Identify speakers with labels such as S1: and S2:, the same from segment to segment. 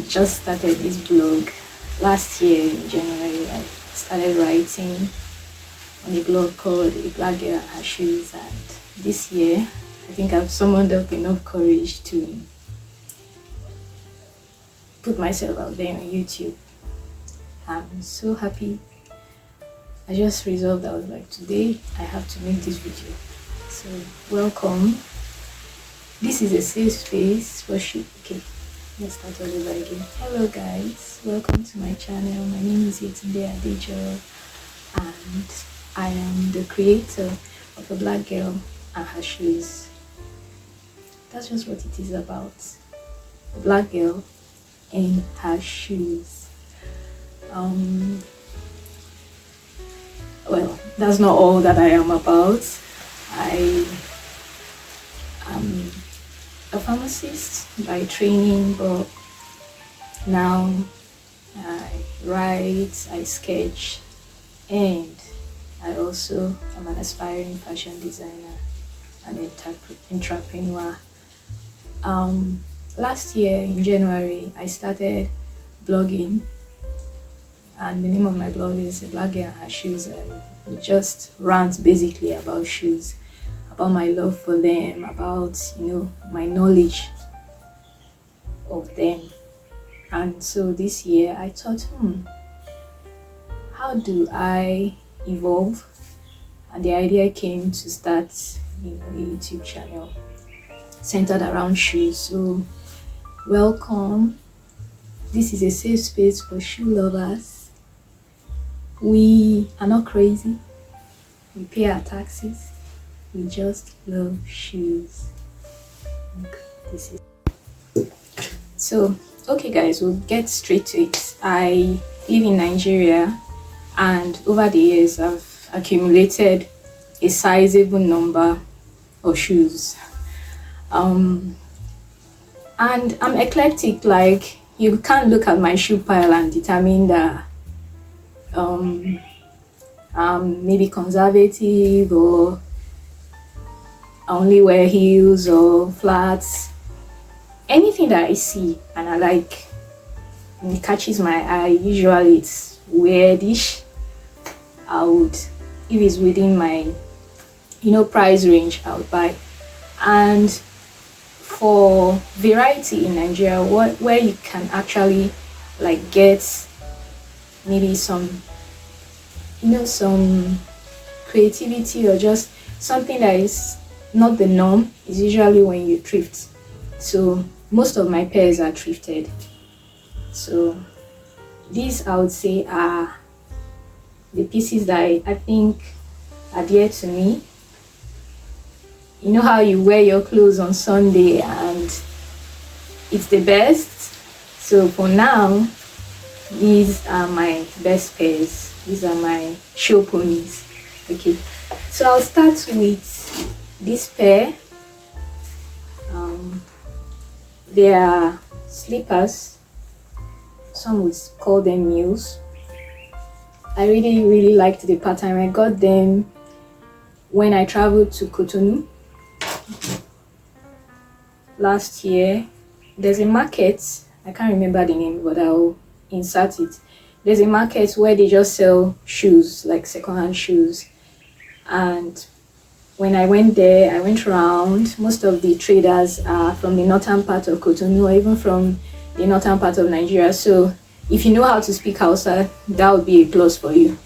S1: just started this blog last year in January. I started writing on a blog called Ablackgirlandhershoes, and this year I think I've summoned up enough courage to put myself out there on YouTube. I'm so happy. I just resolved, I was like, today I have to make this video. So welcome. This is a safe space for Shoo. Okay, let's start all over again. Hello guys, welcome to my channel. My name is Yetunde and I am the creator of Ablackgirlandhershoes. That's just what it is about. A black girl in her shoes. Well, that's not all that I am about. I am a pharmacist by training, but now I write, I sketch, and I also am an aspiring fashion designer and entrepreneur. Last year in January, I started blogging, and the name of my blog is Ablackgirlandhershoes, and it just rants basically about shoes, about my love for them, about my knowledge of them. And so this year I thought, how do I evolve? And the idea came to start a YouTube channel centered around shoes. So welcome. This is a safe space for shoe lovers. We are not crazy. We pay our taxes. We just love shoes. This is so okay guys, we'll get straight to it. I live in Nigeria, and over the years I've accumulated a sizable number of shoes. And I'm eclectic. Like, you can't look at my shoe pile and determine that I'm maybe conservative, or I only wear heels or flats. Anything that I see and I like and it catches my eye, usually it's weirdish. I would, if it's within my price range, I would buy. And for variety in Nigeria, where you can actually like get maybe some some creativity, or just something that is not the norm, is usually when you thrift. So most of my pairs are thrifted. So these, I would say, are the pieces that I think are dear to me. You know how you wear your clothes on Sunday and it's the best? So for now, these are my best pairs. These are my show ponies. Okay, so I'll start with this pair. They are slippers. Some would call them mules. I really liked the pattern. I got them when I traveled to Cotonou last year. There's a market, I can't remember the name, but I'll insert it. There's a market where they just sell shoes, like second-hand shoes. And when I went there, I went around. Most of the traders are from the northern part of Cotonou, or even from the northern part of Nigeria. So if you know how to speak Hausa, that would be a plus for you.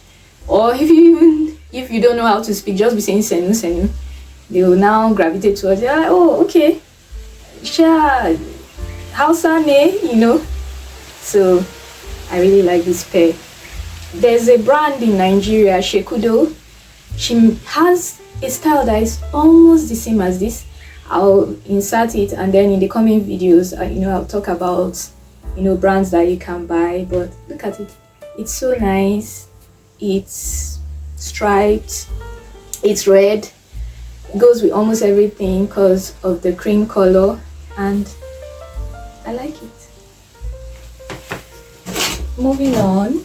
S1: Or if you don't know how to speak, just be saying senu senu. They will now gravitate towards you. Like, oh, okay, sure, Hausa ne, So I really like this pair. There's a brand in Nigeria, Shekudo. She has a style that is almost the same as this. I'll insert it, and then in the coming videos, I'll talk about brands that you can buy. But look at it, it's so nice. It's striped, it's red, it goes with almost everything because of the cream color, and I like it. Moving on,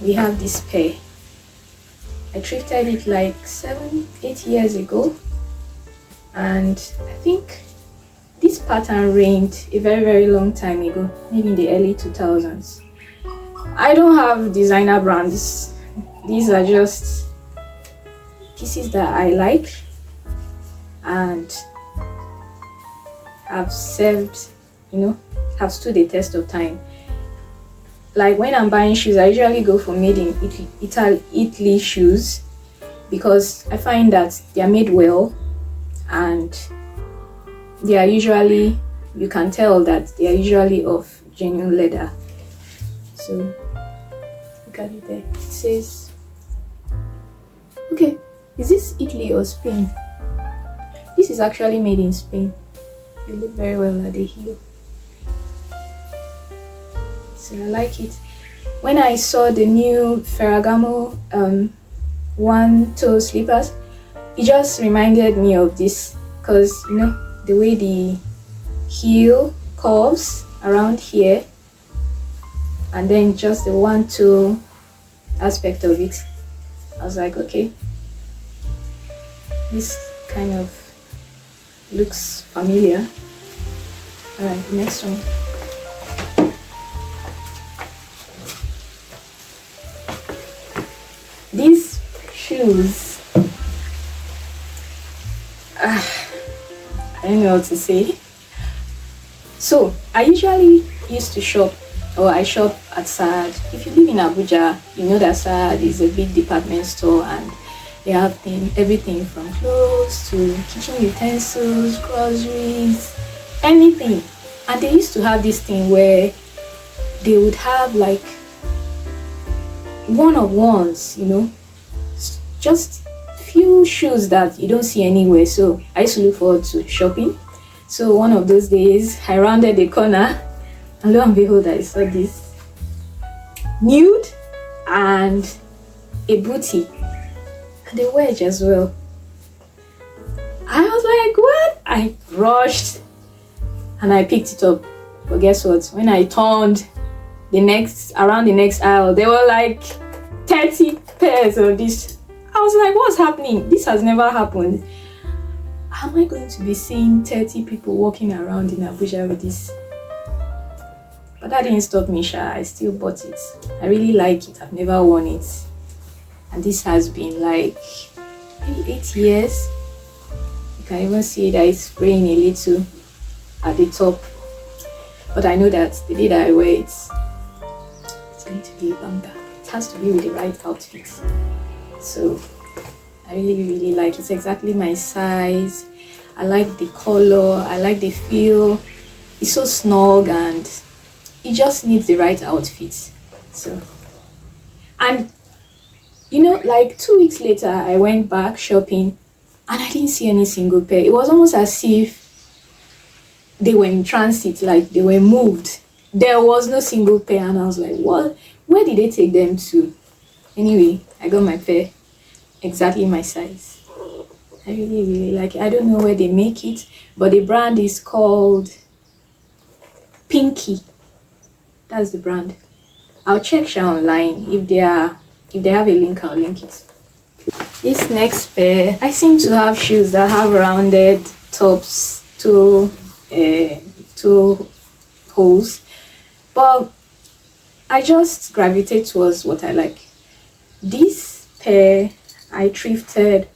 S1: we have this pair. I thrifted it like 7-8 years ago, and I think this pattern reigned a very, very long time ago, maybe in the early 2000s. I don't have designer brands. These are just pieces that I like and have served, have stood the test of time. Like when I'm buying shoes, I usually go for made in Italy shoes because I find that they are made well and they are usually, you can tell that they are usually of genuine leather. So look at it there. It says, okay, is this Italy or Spain? This is actually made in Spain. They look very well at the heel. So I like it. When I saw the new Ferragamo one-toe slippers, it just reminded me of this because the way the heel curves around here and then just the one-toe aspect of it. I was like, okay, this kind of looks familiar. Alright, next one. These shoes, I don't know what to say. So I usually used to shop, or I shop at Sad. If you live in Abuja, you know that Sad is a big department store and they have everything from clothes to kitchen utensils, groceries, anything. And they used to have this thing where they would have like one-of-ones, just few shoes that you don't see anywhere. So I used to look forward to shopping. So one of those days I rounded the corner and lo and behold, I saw this nude and a booty and a wedge as well. I was like, what? I rushed and I picked it up. But guess what? When I turned around the next aisle, there were like 30 pairs of this. I was like, what's happening? This has never happened. Am I going to be seeing 30 people walking around in Abuja with this? But that didn't stop me, Sha. I still bought it. I really like it. I've never worn it. And this has been like maybe 8 years. You can even see that it's spraying a little at the top. But I know that the day that I wear it, it's going to be a banger. It has to be with the right outfit. So I really, really like it. It's exactly my size. I like the color. I like the feel. It's so snug and it just needs the right outfit. So, and like 2 weeks later, I went back shopping and I didn't see any single pair. It was almost as if they were in transit, like they were moved. There was no single pair and I was like, what? Where did they take them to? Anyway, I got my pair, exactly my size. I really, really like it. I don't know where they make it, but the brand is called Pinkii. That's the brand. I'll check Shoo online. If they have a link, I'll link it. This next pair, I seem to have shoes that have rounded tops, two holes, but I just gravitate towards what I like. This pair I thrifted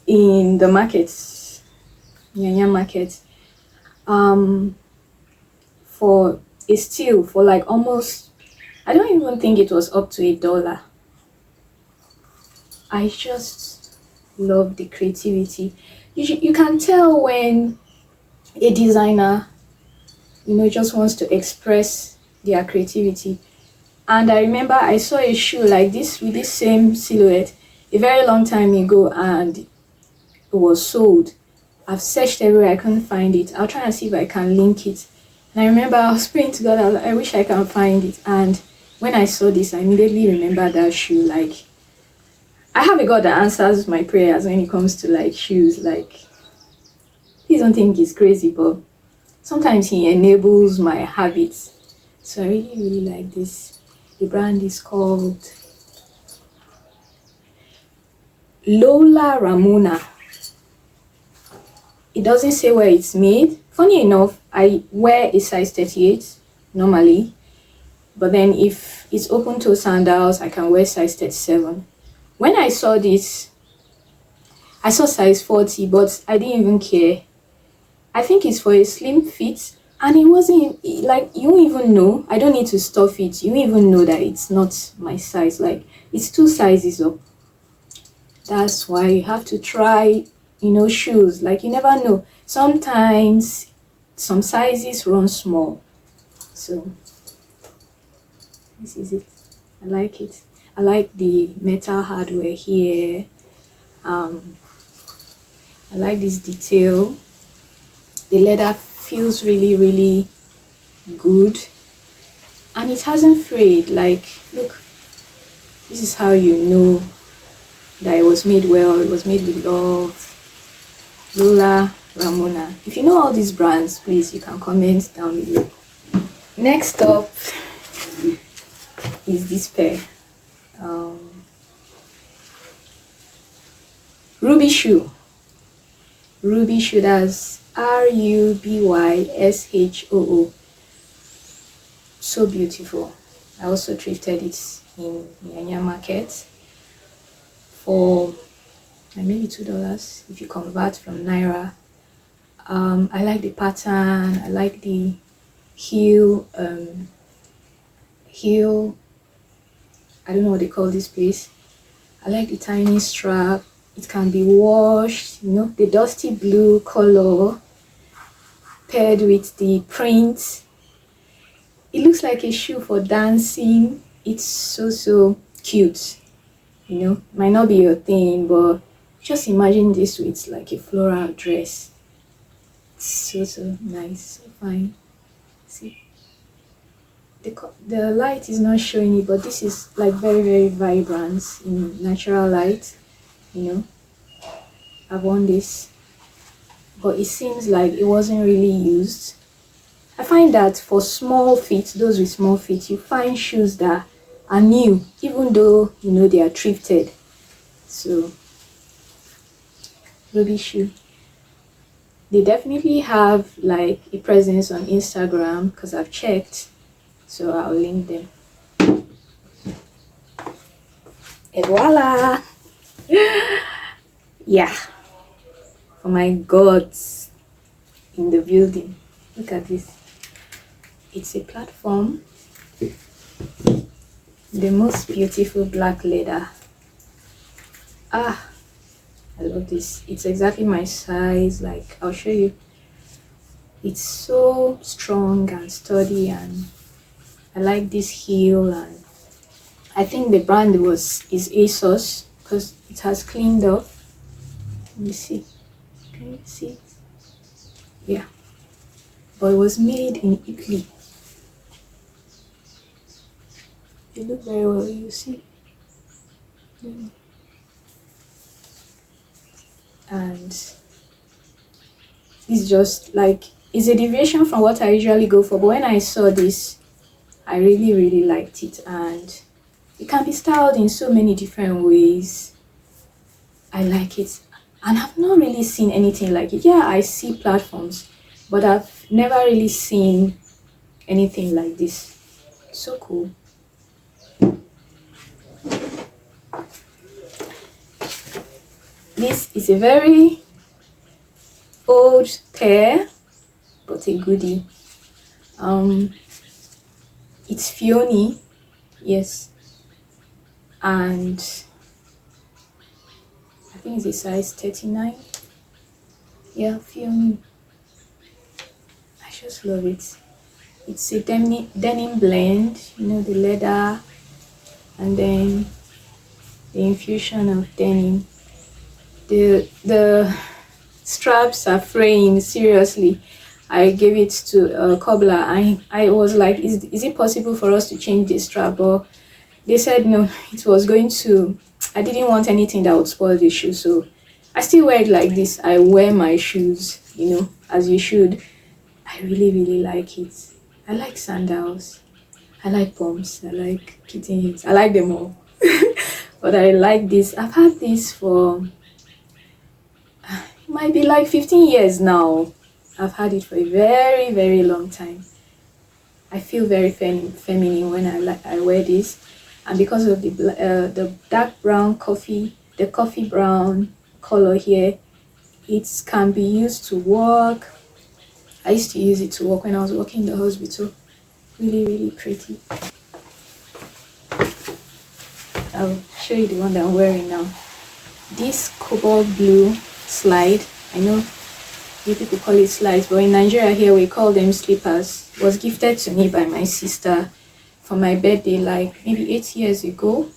S1: in the market, Nyanya market, for a steal for like almost, I don't even think it was up to $1. I just love the creativity. You can tell when a designer, just wants to express their creativity. And I remember I saw a shoe like this with this same silhouette a very long time ago and it was sold. I've searched everywhere, I couldn't find it. I'll try and see if I can link it. And I remember I was praying to God, I wish I can find it. And when I saw this, I immediately remembered that shoe. Like, I have a God that answers my prayers when it comes to like shoes. Like, please don't think he's crazy, but sometimes he enables my habits. So I really, really like this. The brand is called Lola Ramona. It doesn't say where it's made, Funny enough, I wear a size 38 normally, but then if it's open toe sandals, I can wear size 37. When I saw this, I saw size 40, but I didn't even care. I think it's for a slim fit, and it wasn't like, you don't even know. I don't need to stuff it. You don't even know that it's not my size. Like, it's 2 sizes up. That's why you have to try, shoes. Like, you never know. Sometimes some sizes run small. So this is it. I like it. I like the metal hardware here. I like this detail. The leather feels really, really good, and it hasn't frayed. Like, look, this is how you know that it was made well. It was made with love. Lola Ramona. If you know all these brands, please, you can comment down below. Next up is this pair. Ruby Shoo. Ruby Shoo, that's RUBYSHOO. So beautiful. I also thrifted it in Nyanya market for maybe $2 if you convert from Naira. I like the pattern. I like the heel. I don't know what they call this place. I like the tiny strap. It can be washed, the dusty blue color paired with the print. It looks like a shoe for dancing. It's so cute. Might not be your thing, but just imagine this with like a floral dress. So nice, so fine. See, the light is not showing it, but this is like very, very vibrant in natural light. I've worn this, but it seems like it wasn't really used. I find that for small feet, those with small feet, you find shoes that are new, even though they are thrifted. So Ruby Shoo, they definitely have like a presence on Instagram because I've checked, so I'll link them. Et voila! Yeah, for my gods in the building, look at this. It's a platform, the most beautiful black leather. I love this. It's exactly my size. Like, I'll show you. It's so strong and sturdy, and I like this heel. And I think the brand is Asos because it has cleaned up. Let me see. Can you see it? Yeah. But it was made in Italy. You look very well, you see. And it's just like, it's a deviation from what I usually go for, but when I saw this, I really, really liked it. And it can be styled in so many different ways. I like it. And I've not really seen anything like it. Yeah, I see platforms, but I've never really seen anything like this. So cool. This is a very old pair, but a goodie. It's Fioni, yes, and I think it's a size 39. Yeah, Fioni. I just love it. It's a denim blend, the leather, and then the infusion of denim. The straps are fraying, seriously. I gave it to a cobbler. I was like, is it possible for us to change this strap? But they said no, it was going to, I didn't want anything that would spoil the shoe, so I still wear it like this. I wear my shoes, as you should. I really, really like it. I like sandals. I like pumps. I like kittens. I like them all. But I like this. I've had this for, it might be like 15 years now. I've had it for a very, very long time. I feel very feminine when I wear this, and because of the dark brown the coffee brown color here, it can be used to work. I used to use it to work when I was working in the hospital. Really, really pretty. I'll show you the one that I'm wearing now. This cobalt blue slide, I know you people call it slides, but in Nigeria here we call them slippers, was gifted to me by my sister for my birthday like maybe 8 years ago.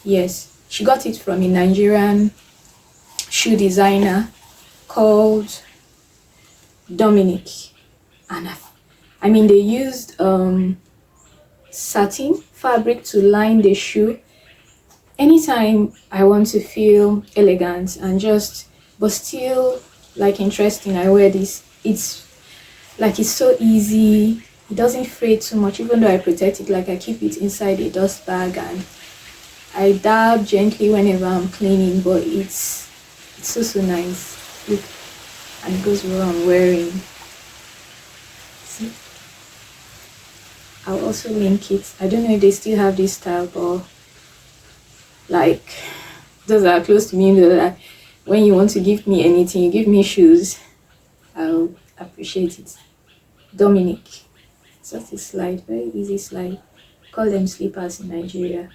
S1: Yes, she got it from a Nigerian shoe designer called Dominique, and I mean they used satin fabric to line the shoe. Anytime I want to feel elegant and but still like interesting, I wear this. It's so easy. It doesn't fray too much, even though I protect it. Like I keep it inside a dust bag and I dab gently whenever I'm cleaning, but it's so nice. Look, and it goes with what I'm wearing. See, I'll also link it. I don't know if they still have this style, but like those are close to me, that when you want to give me anything, you give me shoes, I'll appreciate it. Dominique. It's just a slide, very easy slide. Call them slippers in Nigeria.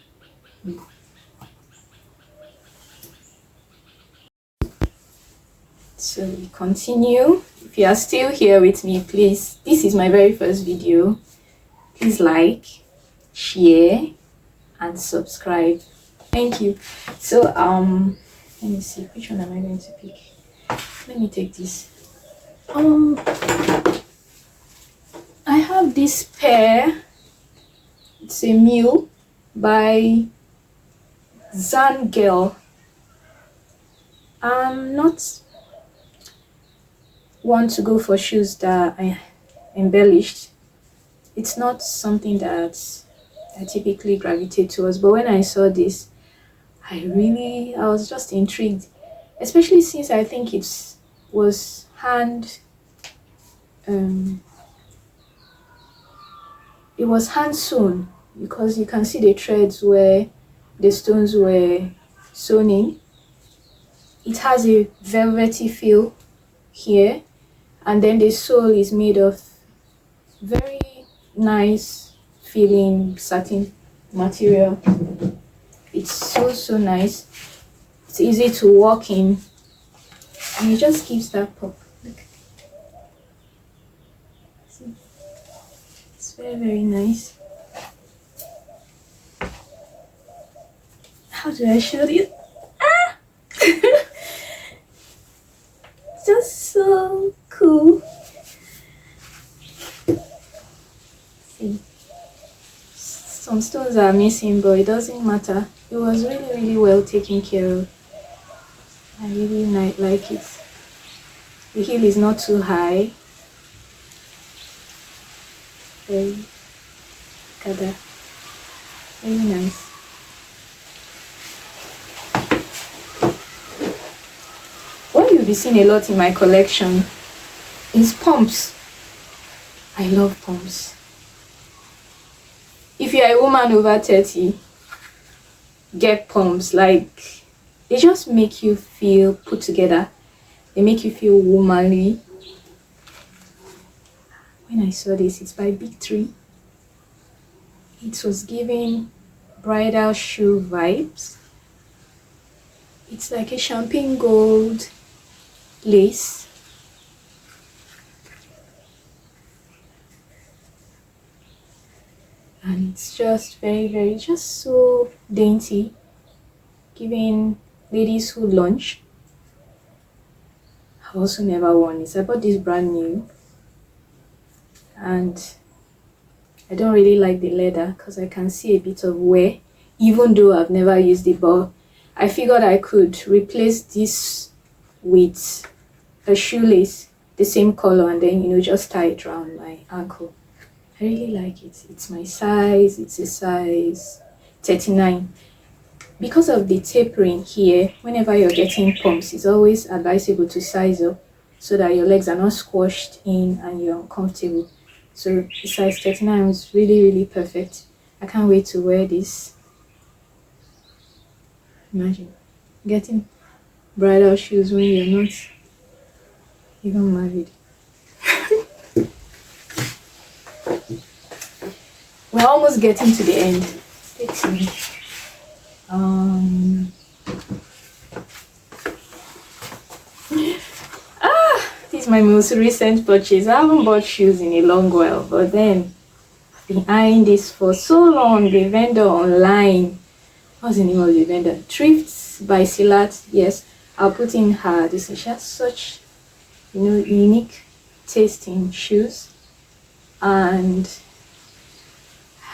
S1: So we continue. If you are still here with me, please, this is my very first video. Please like, share, and subscribe. Thank you. So let me see, which one am I going to pick? Let me take this. I have this pair. It's a mule by Xangirl. I'm not one to go for shoes that are embellished. It's not something that I typically gravitate towards, but when I saw this, I was just intrigued, especially since I think it was hand sewn, because you can see the threads where the stones were sewn in. It has a velvety feel here, and then the sole is made of very nice feeling satin material. It's so nice. It's easy to walk in, and it just gives that pop. Look. See? It's very nice. How do I show you? Ah! Just so cool. See, some stones are missing, but it doesn't matter. It was really well taken care of. I really like it. The heel is not too high. Very nice. What you'll be seeing a lot in my collection is pumps. I love pumps. If you're a woman over 30, get pumps. Like, they just make you feel put together. They make you feel womanly. When I saw this, it's by Big 3. It was giving bridal shoe vibes. It's like a champagne gold lace. And it's just very just so dainty, giving ladies who lunch. I also never worn it. I bought this brand new, and I don't really like the leather because I can see a bit of wear, even though I've never used it. But I figured I could replace this with a shoelace, the same color, and then just tie it around my ankle. I really like it. It's my size. It's a size 39. Because of the tapering here, whenever you're getting pumps, it's always advisable to size up. so that your legs are not squashed in and you're uncomfortable. So the size 39 was really, really perfect. I can't wait to wear this. Imagine getting bridal shoes when you're not even married. We're almost getting to the end. Stay tuned. This is my most recent purchase. I haven't bought shoes in a long while, but then I've been eyeing this for so long. The vendor online, what's the name of the vendor? Thrift by Silat. Yes, I'll put in her. This is just such, unique taste in shoes, and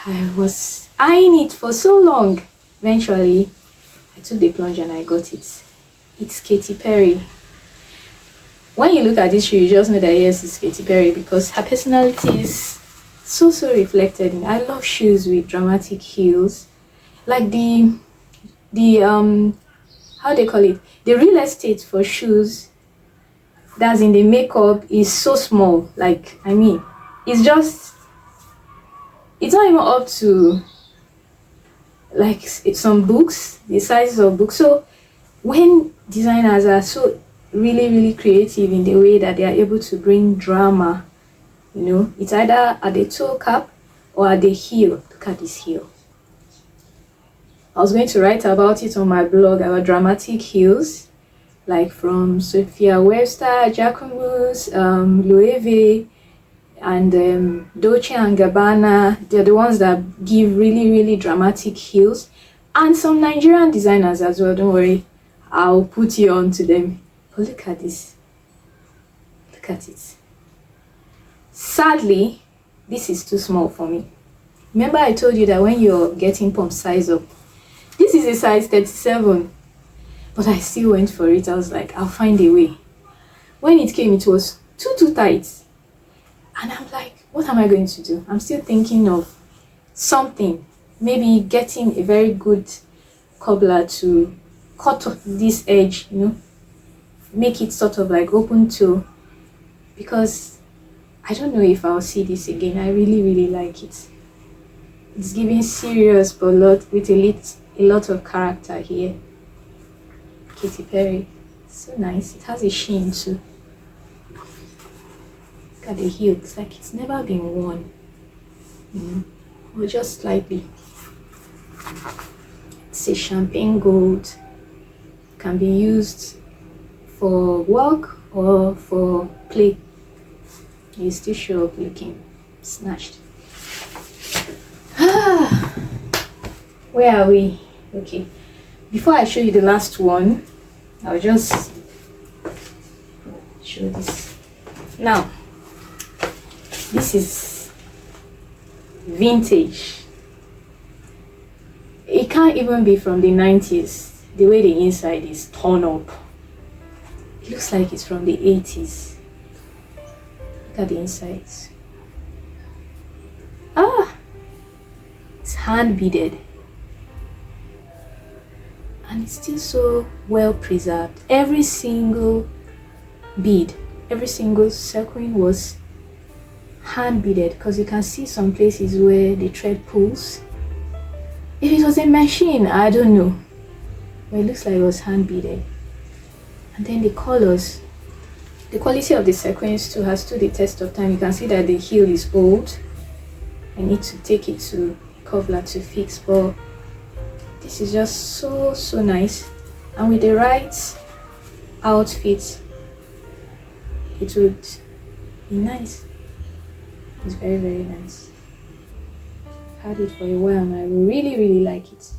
S1: I was eyeing it for so long. Eventually, I took the plunge and I got it. It's Katy Perry. When you look at this shoe, you just know that yes, it's Katy Perry because her personality is so reflected in. I love shoes with dramatic heels, like the how they call it, the real estate for shoes that's in the makeup is so small. Like, I mean, it's not even up to like some books, the sizes of books. So when designers are so really creative in the way that they are able to bring drama, it's either at the toe cap or at the heel. Look at this heel. I was going to write about it on my blog about dramatic heels, like from Sophia Webster, Jacquemus, Loewe, and Dolce & Gabbana. They're the ones that give really dramatic heels, and some Nigerian designers as well. Don't worry, I'll put you on to them. But look at this. Look at it. Sadly, this is too small for me. Remember I told you that when you're getting pump size up, this is a size 37, but I still went for it. I was like, I'll find a way. When it came, it was too tight, and I'm like, what am I going to do? I'm still thinking of something, maybe getting a very good cobbler to cut off this edge, make it sort of like open toe, because I don't know if I'll see this again. I really like it. It's giving serious but with a lot of character here. Katy Perry, so nice. It has a sheen too. Look at the heel. It's like it's never been worn, or just slightly. It's a champagne gold. Can be used for work or for play. You still show up looking snatched. Where are we? Okay, before I show you the last one, I'll just show this. Now, this is vintage. It can't even be from the 90s. The way the inside is torn up, it looks like it's from the 80s. Look at the insides. It's hand beaded, and it's still so well preserved. Every single bead, every single sequin was hand beaded, because you can see some places where the thread pulls. If it was a machine, I don't know, but it looks like it was hand beaded. And then the colors, the quality of the sequins too has stood the test of time. You can see that the heel is old. I need to take it to cobbler to fix, but this is just so nice, and with the right outfit it would be nice. It's very nice. I've had it for a while and I really like it.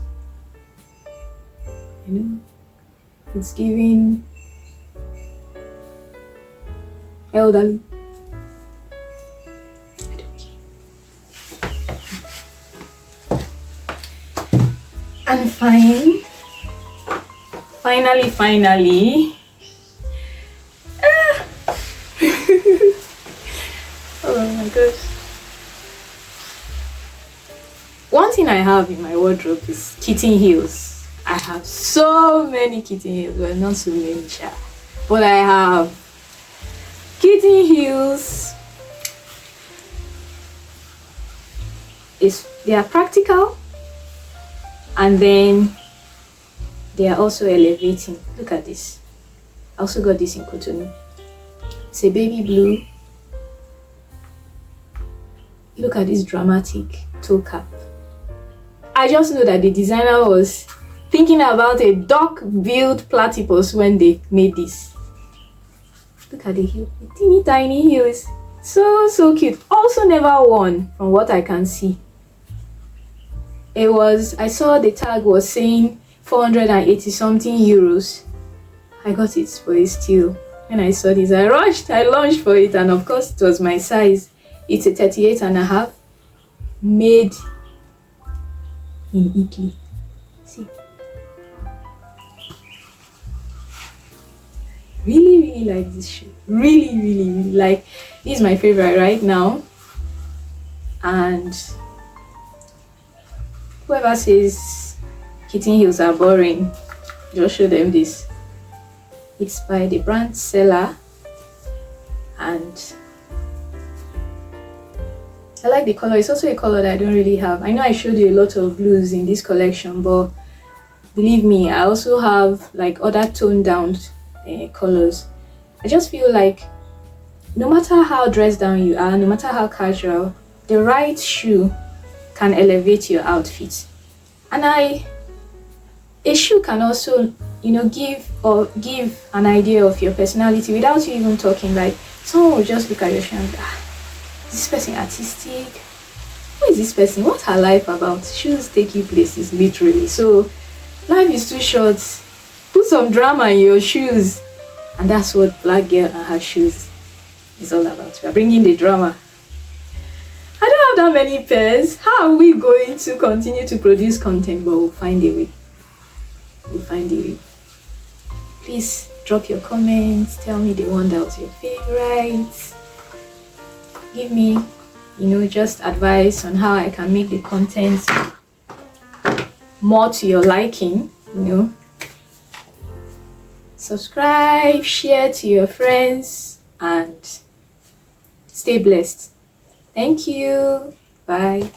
S1: It's giving elderly. I don't care. And finally. Oh my gosh. One thing I have in my wardrobe is kitten heels. I have so many kitten heels, well, not so many, but I have. Kitten heels. They are practical, and then they are also elevating. Look at this. I also got this in Cotonou. It's a baby blue. Look at this dramatic toe cap. I just know that the designer was thinking about a duck-billed platypus when they made this. Look at the heel. Teeny tiny heels. So cute. Also never worn from what I can see. I saw the tag was saying 480 something euros. I got it for a steal. When I saw this, I launched for it, and of course it was my size. It's a 38.5, made in Italy. See, really like this shoe. Really like. This is my favorite right now. And whoever says kitten heels are boring, just show them this. It's by the brand Seller, and I like the color. It's also a color that I don't really have. I know I showed you a lot of blues in this collection, but believe me, I also have like other toned down colors. I just feel like no matter how dressed down you are, no matter how casual, the right shoe can elevate your outfit. And a shoe can also, give an idea of your personality without you even talking. Like, someone will just look at your shoe and be, is this person artistic? Who is this person? What's her life about? Shoes take you places, literally. So life is too short. Put some drama in your shoes. And that's what Black Girl and Her Shoes is all about. We are bringing the drama. I don't have that many pairs. How are we going to continue to produce content? But we'll find a way. Please drop your comments. Tell me the one that was your favorite. Give me, just advice on how I can make the content more to your liking. Subscribe, share to your friends, and stay blessed. Thank you. Bye.